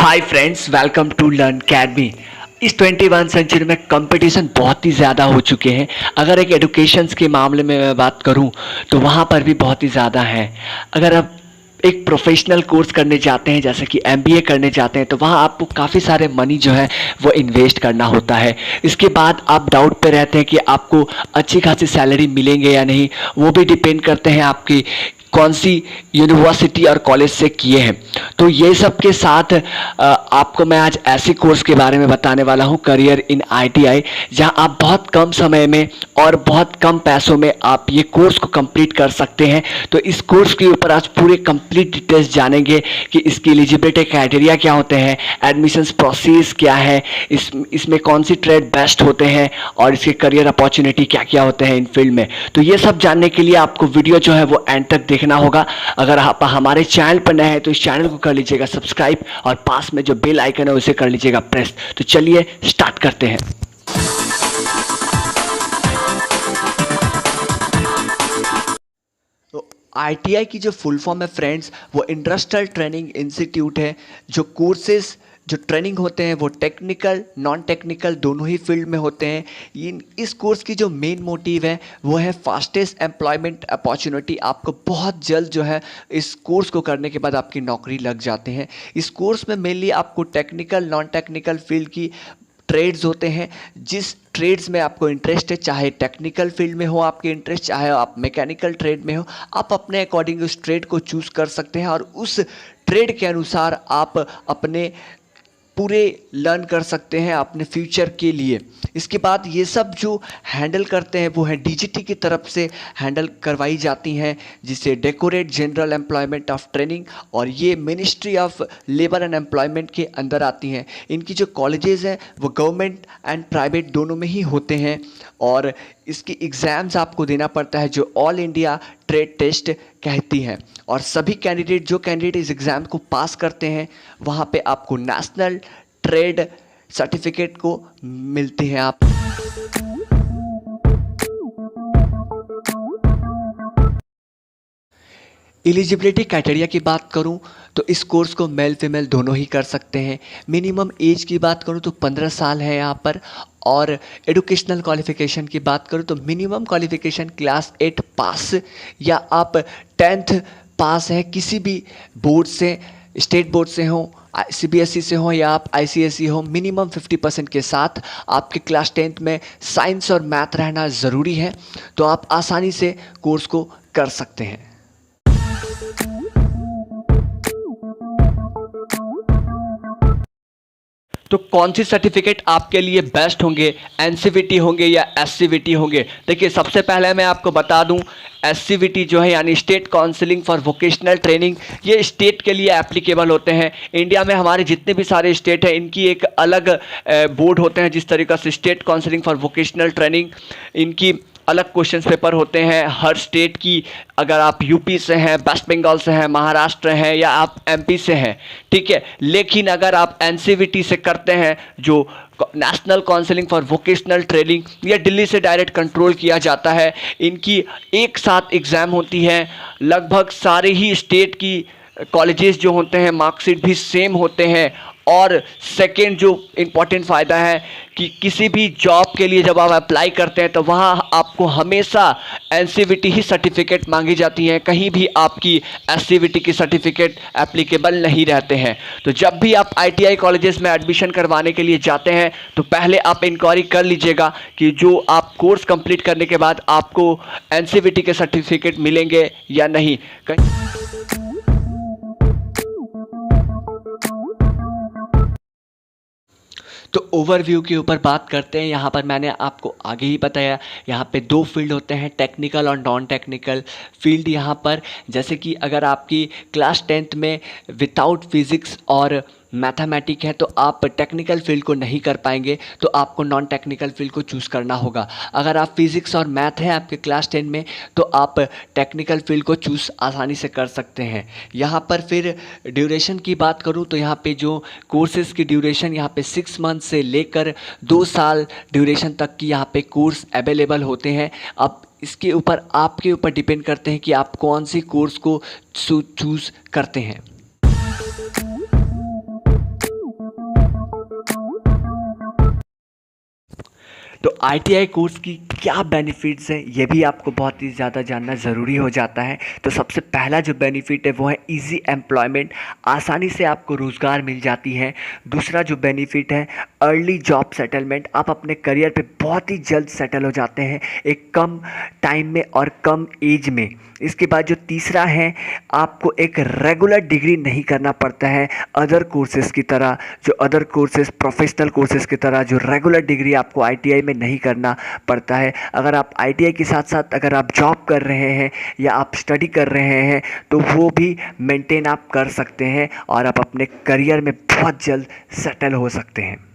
Hi friends, welcome to learn academy. इस 21 century में competition बहुत ही ज़्यादा हो चुके हैं। अगर एक एडुकेशंस के मामले में मैं बात करूं तो वहां पर भी बहुत ही ज़्यादा है। अगर आप एक प्रोफेशनल कोर्स करने जाते हैं, जैसे कि एमबीए करने जाते हैं, तो वहाँ आपको काफ़ी सारे मनी जो है वो इन्वेस्ट करना होता है। इसके बाद आप डाउट पे रहते हैं कि आपको अच्छी खासी सैलरी मिलेंगे या नहीं। वो भी डिपेंड करते हैं आपकी कौन सी यूनिवर्सिटी और कॉलेज से किए हैं। तो ये सब के साथ आपको मैं आज ऐसे कोर्स के बारे में बताने वाला हूँ, करियर इन आईटीआई, जहां आप बहुत कम समय में और बहुत कम पैसों में आप ये कोर्स को कंप्लीट कर सकते हैं। तो इस कोर्स के ऊपर आज पूरे कंप्लीट डिटेल्स जानेंगे कि इसकी एलिजिबिलिटी क्राइटेरिया क्या होते हैं, एडमिशन्स प्रोसेस क्या है, इसमें कौन सी ट्रेड बेस्ट होते हैं और इसके करियर अपॉर्चुनिटी क्या क्या होते हैं इन फील्ड में। तो ये सब जानने के लिए आपको वीडियो जो है वो एंड तक देखना होगा। अगर आप हमारे चैनल पर नए हैं तो इस चैनल को कर लीजिएगा सब्सक्राइब और पास में जो बेल आइकन है उसे कर लीजिएगा प्रेस। तो चलिए स्टार्ट करते हैं। तो आईटीआई की जो फुल फॉर्म है फ्रेंड्स, वो इंडस्ट्रियल ट्रेनिंग इंस्टीट्यूट है। जो कोर्सेज जो ट्रेनिंग होते हैं वो टेक्निकल नॉन टेक्निकल दोनों ही फील्ड में होते हैं। इस कोर्स की जो मेन मोटिव है वो है फास्टेस्ट एम्प्लॉयमेंट अपॉर्चुनिटी। आपको बहुत जल्द जो है इस कोर्स को करने के बाद आपकी नौकरी लग जाते हैं। इस कोर्स में मेनली आपको टेक्निकल नॉन टेक्निकल फील्ड की ट्रेड्स होते हैं। जिस ट्रेड्स में आपको इंटरेस्ट है, चाहे टेक्निकल फील्ड में हो आपके इंटरेस्ट, चाहे आप मैकेनिकल ट्रेड में हो, आप अपने अकॉर्डिंग उस ट्रेड को चूज़ कर सकते हैं और उस ट्रेड के अनुसार आप अपने पूरे लर्न कर सकते हैं अपने फ्यूचर के लिए। इसके बाद ये सब जो हैंडल करते हैं वो है डीजीटी की तरफ से हैंडल करवाई जाती हैं, जिसे decorate general employment of training, और ये ministry of labour and employment के अंदर आती हैं। इनकी जो कॉलेजेस हैं वो गवर्नमेंट एंड प्राइवेट दोनों में ही होते हैं और इसकी एग्ज़ाम्स आपको देना पड़ता है जो ऑल इंडिया ट्रेड टेस्ट कहती हैं। और सभी जो कैंडिडेट इस एग्ज़ाम को पास करते हैं वहाँ पे आपको नेशनल ट्रेड सर्टिफिकेट को मिलते हैं। आप एलिजिबिलिटी क्राइटेरिया की बात करूं तो इस कोर्स को मेल फीमेल दोनों ही कर सकते हैं। मिनिमम एज की बात करूं तो 15 साल है यहाँ पर। और एजुकेशनल क्वालिफ़िकेशन की बात करूं तो मिनिमम क्वालिफ़िकेशन क्लास 8 पास या आप 10th पास है किसी भी बोर्ड से, स्टेट बोर्ड से हो, सीबीएसई से हो या आप आईसीएसई हो। मिनिमम 50% के साथ आपके क्लास 10th में साइंस और मैथ रहना ज़रूरी है, तो आप आसानी से कोर्स को कर सकते हैं। तो कौन सी सर्टिफिकेट आपके लिए बेस्ट होंगे, एनसीवीटी होंगे या एससीवीटी होंगे? देखिए, सबसे पहले मैं आपको बता दूं, एससीवीटी जो है यानी state counselling for vocational training, ये स्टेट के लिए एप्लीकेबल होते हैं। इंडिया में हमारे जितने भी सारे स्टेट हैं इनकी एक अलग बोर्ड होते हैं। जिस तरीक़े से state counselling for vocational training, इनकी अलग क्वेश्चन पेपर होते हैं हर स्टेट की। अगर आप यूपी से हैं, वेस्ट बंगाल से हैं, महाराष्ट्र हैं या आप एमपी से हैं, ठीक है। लेकिन अगर आप एनसीवीटी से करते हैं, जो national counselling for vocational training, ये दिल्ली से डायरेक्ट कंट्रोल किया जाता है। इनकी एक साथ एग्ज़ाम होती है। लगभग सारे ही स्टेट की कॉलेजेस जो होते हैं मार्कशीट भी सेम होते हैं। और सेकेंड जो इम्पॉर्टेंट फ़ायदा है कि किसी भी जॉब के लिए जब आप अप्लाई करते हैं तो वहाँ आपको हमेशा एनसीवीटी ही सर्टिफिकेट मांगी जाती है। कहीं भी आपकी एससीवीटी की सर्टिफिकेट एप्लीकेबल नहीं रहते हैं। तो जब भी आप आईटीआई कॉलेजेस में एडमिशन करवाने के लिए जाते हैं तो पहले आप इंक्वायरी कर लीजिएगा कि जो आप कोर्स कंप्लीट करने के बाद आपको एनसीवीटी के सर्टिफिकेट मिलेंगे या नहीं। तो ओवरव्यू के ऊपर बात करते हैं। यहाँ पर मैंने आपको आगे ही बताया, यहाँ पे 2 फील्ड होते हैं, टेक्निकल और नॉन टेक्निकल फील्ड। यहाँ पर जैसे कि अगर आपकी क्लास 10th में विदाउट फिज़िक्स और मैथमेटिक है तो आप टेक्निकल फील्ड को नहीं कर पाएंगे, तो आपको नॉन टेक्निकल फील्ड को चूज़ करना होगा। अगर आप फिज़िक्स और मैथ है आपके क्लास 10 में तो आप टेक्निकल फील्ड को चूज़ आसानी से कर सकते हैं। यहाँ पर फिर ड्यूरेशन की बात करूँ तो यहाँ पे जो कोर्सेज़ की ड्यूरेशन यहाँ पे 6 मंथ से लेकर 2 साल ड्यूरेशन तक की यहाँ पे कोर्स अवेलेबल होते हैं। अब इसके ऊपर आपके ऊपर डिपेंड करते हैं कि आप कौन सी कोर्स को चूज़ करते हैं। तो आईटीआई कोर्स की क्या बेनिफिट्स हैं ये भी आपको बहुत ही ज़्यादा जानना ज़रूरी हो जाता है। तो सबसे पहला जो बेनिफिट है वो है इजी एम्प्लॉयमेंट, आसानी से आपको रोज़गार मिल जाती है। दूसरा जो बेनिफिट है अर्ली जॉब सेटलमेंट, आप अपने करियर पे बहुत ही जल्द सेटल हो जाते हैं एक कम टाइम में और कम एज में। इसके बाद जो तीसरा है, आपको एक रेगुलर डिग्री नहीं करना पड़ता है अदर कोर्सेज़ की तरह, जो अदर कोर्सेज़ प्रोफेशनल कोर्सेज़ की तरह जो रेगुलर डिग्री आपको आईटीआई में नहीं करना पड़ता है। अगर आप आईटीआई के साथ साथ अगर आप जॉब कर रहे हैं या आप स्टडी कर रहे हैं तो वो भी मेंटेन आप कर सकते हैं और आप अपने करियर में बहुत जल्द सेटल हो सकते हैं।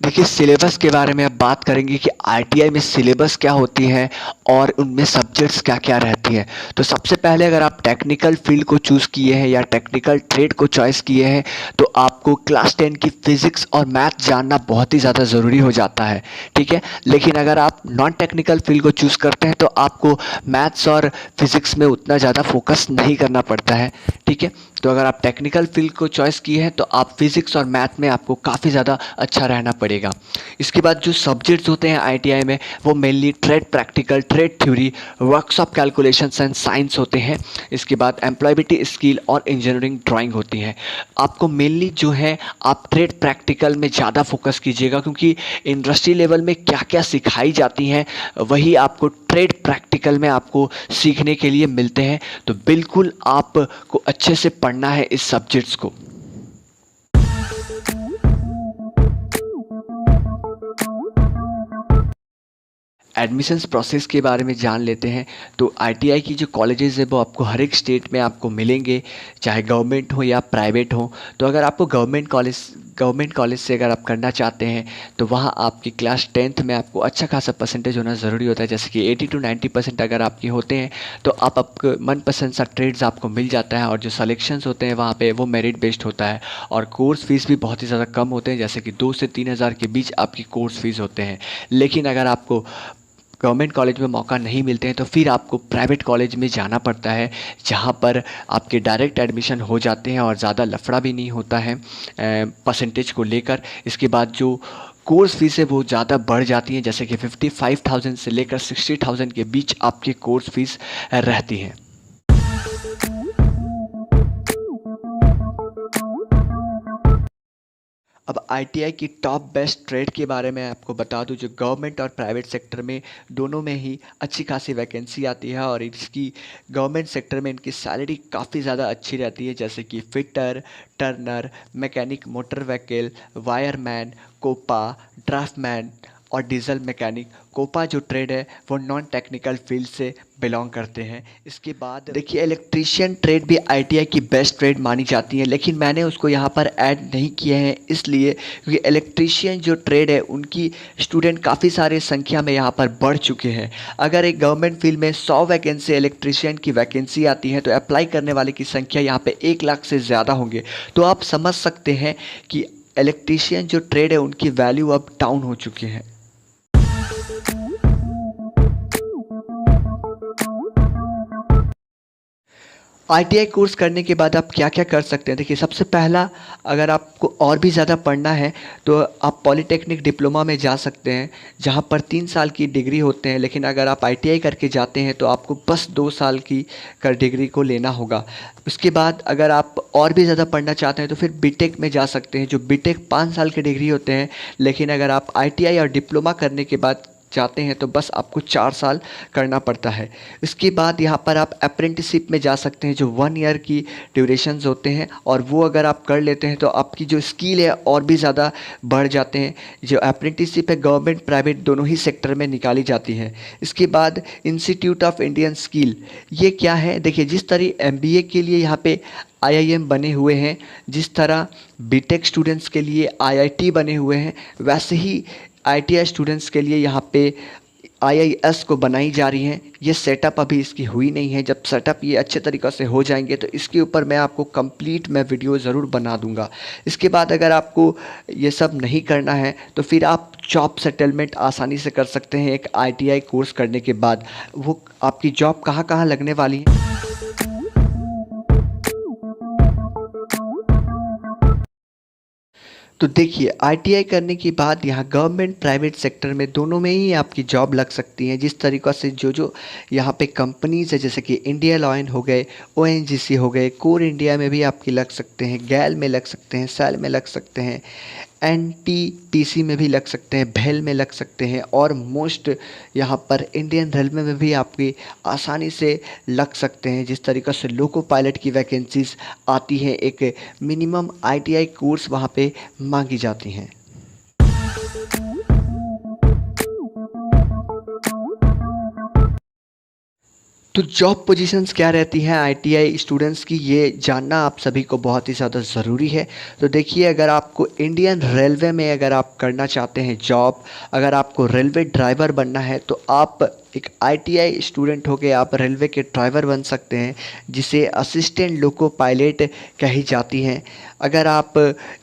देखिए, सिलेबस के बारे में अब बात करेंगे कि आईटीआई में सिलेबस क्या होती है और उनमें सब्जेक्ट्स क्या क्या रहती हैं। तो सबसे पहले अगर आप टेक्निकल फील्ड को चूज़ किए हैं या टेक्निकल ट्रेड को चॉइस किए हैं तो आपको क्लास 10 की फिज़िक्स और मैथ जानना बहुत ही ज़्यादा ज़रूरी हो जाता है, ठीक है। लेकिन अगर आप नॉन टेक्निकल फील्ड को चूज़ करते हैं तो आपको मैथ्स और फिज़िक्स में उतना ज़्यादा फोकस नहीं करना पड़ता है, ठीक है। तो अगर आप टेक्निकल फील्ड को चॉइस किए हैं तो आप फिज़िक्स और मैथ में आपको काफ़ी ज़्यादा अच्छा रहना पड़ेगा। इसके बाद जो सब्जेक्ट्स होते हैं आईटीआई में वो mainly trade practical, trade theory, workshop calculations and science होते हैं। इसके बाद एम्प्लॉयबिलिटी स्किल और इंजीनियरिंग ड्राइंग होती है। आपको मेनली जो है आप ट्रेड प्रैक्टिकल में ज़्यादा फोकस कीजिएगा क्योंकि इंडस्ट्री लेवल में क्या क्या सिखाई जाती हैं वही आपको ट्रेड प्रैक्टिकल में आपको सीखने के लिए मिलते हैं। तो बिल्कुल आपको अच्छे से पढ़ना है इस सब्जेक्ट्स को। एडमिशन्स प्रोसेस के बारे में जान लेते हैं। तो आईटीआई की जो कॉलेजेस है वो आपको हर एक स्टेट में आपको मिलेंगे, चाहे गवर्नमेंट हो या प्राइवेट हो। तो अगर आपको गवर्नमेंट कॉलेज से अगर आप करना चाहते हैं तो वहाँ आपकी क्लास 10th में आपको अच्छा खासा परसेंटेज होना ज़रूरी होता है, जैसे कि 80 to 90% अगर आपके होते हैं तो आपको मनपसंद सा ट्रेड्स आपको मिल जाता है। और जो सलेक्शंस होते हैं वहाँ पे वो मेरिट बेस्ड होता है और कोर्स फीस भी बहुत ही ज़्यादा कम होते हैं, जैसे कि 2 से 3 हज़ार के बीच आपकी कोर्स फीस होते हैं। लेकिन अगर आपको गवर्नमेंट कॉलेज में मौका नहीं मिलते हैं तो फिर आपको प्राइवेट कॉलेज में जाना पड़ता है, जहाँ पर आपके डायरेक्ट एडमिशन हो जाते हैं और ज़्यादा लफड़ा भी नहीं होता है परसेंटेज को लेकर। इसके बाद जो कोर्स फीस है वो ज़्यादा बढ़ जाती है, जैसे कि 55,000 से लेकर 60,000 के बीच आपकी कोर्स फीस रहती है। अब आईटीआई की टॉप बेस्ट ट्रेड के बारे में आपको बता दूं, जो गवर्नमेंट और प्राइवेट सेक्टर में दोनों में ही अच्छी खासी वैकेंसी आती है और इसकी गवर्नमेंट सेक्टर में इनकी सैलरी काफ़ी ज़्यादा अच्छी रहती है, जैसे कि fitter, turner, mechanic motor vehicle, wireman, COPA, draftsman और डीजल मैकेनिक। कोपा जो ट्रेड है वो नॉन टेक्निकल फील्ड से बिलोंग करते हैं। इसके बाद देखिए, इलेक्ट्रीशियन ट्रेड भी आईटीआई की बेस्ट ट्रेड मानी जाती है, लेकिन मैंने उसको यहाँ पर ऐड नहीं किए हैं इसलिए क्योंकि इलेक्ट्रीशियन जो ट्रेड है उनकी स्टूडेंट काफ़ी सारे संख्या में यहाँ पर बढ़ चुके हैं। अगर एक गवर्नमेंट फील्ड में 100 वैकेंसी इलेक्ट्रीशियन की वैकेंसी आती है तो अप्लाई करने वाले की संख्या यहाँ पर 1 लाख से ज़्यादा होंगे। तो आप समझ सकते हैं कि इलेक्ट्रीशियन जो ट्रेड है उनकी वैल्यू अब डाउन हो चुकी है। आईटीआई कोर्स करने के बाद आप क्या क्या कर सकते हैं? देखिए, सबसे पहला, अगर आपको और भी ज़्यादा पढ़ना है तो आप पॉलीटेक्निक डिप्लोमा में जा सकते हैं, जहाँ पर 3 साल की डिग्री होते हैं। लेकिन अगर आप आईटीआई करके जाते हैं तो आपको बस 2 साल की डिग्री को लेना होगा। उसके बाद अगर आप और भी ज़्यादा पढ़ना चाहते हैं तो फिर बीटेक में जा सकते हैं, जो बीटेक 5 साल के डिग्री होते हैं। लेकिन अगर आप आईटीआई और डिप्लोमा करने के बाद जाते हैं तो बस आपको 4 साल करना पड़ता है। इसके बाद यहाँ पर आप अप्रेंटिसशिप में जा सकते हैं, जो 1 ईयर की ड्यूरेशंस होते हैं और वो अगर आप कर लेते हैं तो आपकी जो स्किल है और भी ज़्यादा बढ़ जाते हैं। जो अप्रेंटिसशिप है गवर्नमेंट प्राइवेट दोनों ही सेक्टर में निकाली जाती है। इसके बाद इंस्टीट्यूट ऑफ इंडियन स्किल, ये क्या है? देखिए, जिस तरह एमबीए के लिए यहाँ पे आईआईएम बने हुए हैं, जिस तरह बीटेक स्टूडेंट्स के लिए आईआईटी बने हुए हैं, वैसे ही आईटीआई स्टूडेंट्स के लिए यहाँ पे आईआईएस को बनाई जा रही हैं। ये सेटअप अभी इसकी हुई नहीं है। जब सेटअप ये अच्छे तरीक़े से हो जाएंगे तो इसके ऊपर मैं आपको कंप्लीट वीडियो ज़रूर बना दूंगा। इसके बाद अगर आपको ये सब नहीं करना है तो फिर आप जॉब सेटलमेंट आसानी से कर सकते हैं एक आईटीआई कोर्स करने के बाद। वो आपकी जॉब कहाँ कहाँ लगने वाली है? तो देखिए आईटीआई करने के बाद यहाँ गवर्नमेंट प्राइवेट सेक्टर में दोनों में ही आपकी जॉब लग सकती है। जिस तरीक़ा से जो जो यहाँ पे कंपनीज़ है, जैसे कि इंडियन ऑयल हो गए, ओएनजीसी हो गए, कोर इंडिया में भी आपकी लग सकते हैं, गैल में लग सकते हैं, सेल में लग सकते हैं, एनटीपीसी में भी लग सकते हैं, भेल में लग सकते हैं, और मोस्ट यहाँ पर इंडियन रेलवे में भी आपकी आसानी से लग सकते हैं। जिस तरीक़ा से लोको पायलट की वैकेंसीज़ आती हैं, एक मिनिमम आईटीआई कोर्स वहाँ पे मांगी जाती हैं। तो जॉब पोजीशंस क्या रहती हैं आईटीआई स्टूडेंट्स की, ये जानना आप सभी को बहुत ही ज़्यादा ज़रूरी है। तो देखिए, अगर आपको इंडियन रेलवे में अगर आप करना चाहते हैं जॉब, अगर आपको रेलवे ड्राइवर बनना है, तो आप एक आईटीआई स्टूडेंट होकर आप रेलवे के ड्राइवर बन सकते हैं, जिसे असिस्टेंट लोको पायलट कही जाती हैं। अगर आप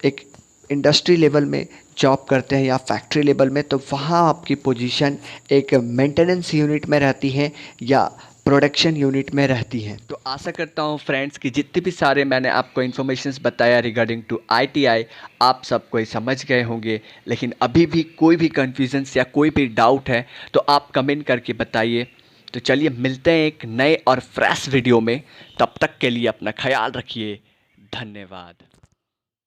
एक इंडस्ट्री लेवल में जॉब करते हैं या फैक्ट्री लेवल में, तो वहाँ आपकी पोजीशन एक मेंटेनेंस यूनिट में रहती है या प्रोडक्शन यूनिट में रहती हैं। तो आशा करता हूँ फ्रेंड्स कि जितने भी सारे मैंने आपको इन्फॉर्मेशंस बताया रिगार्डिंग टू आईटीआई, आप सब कोई समझ गए होंगे। लेकिन अभी भी कोई भी कन्फ्यूजन्स या कोई भी डाउट है तो आप कमेंट करके बताइए। तो चलिए मिलते हैं एक नए और फ्रेश वीडियो में। तब तक के लिए अपना ख्याल रखिए। धन्यवाद।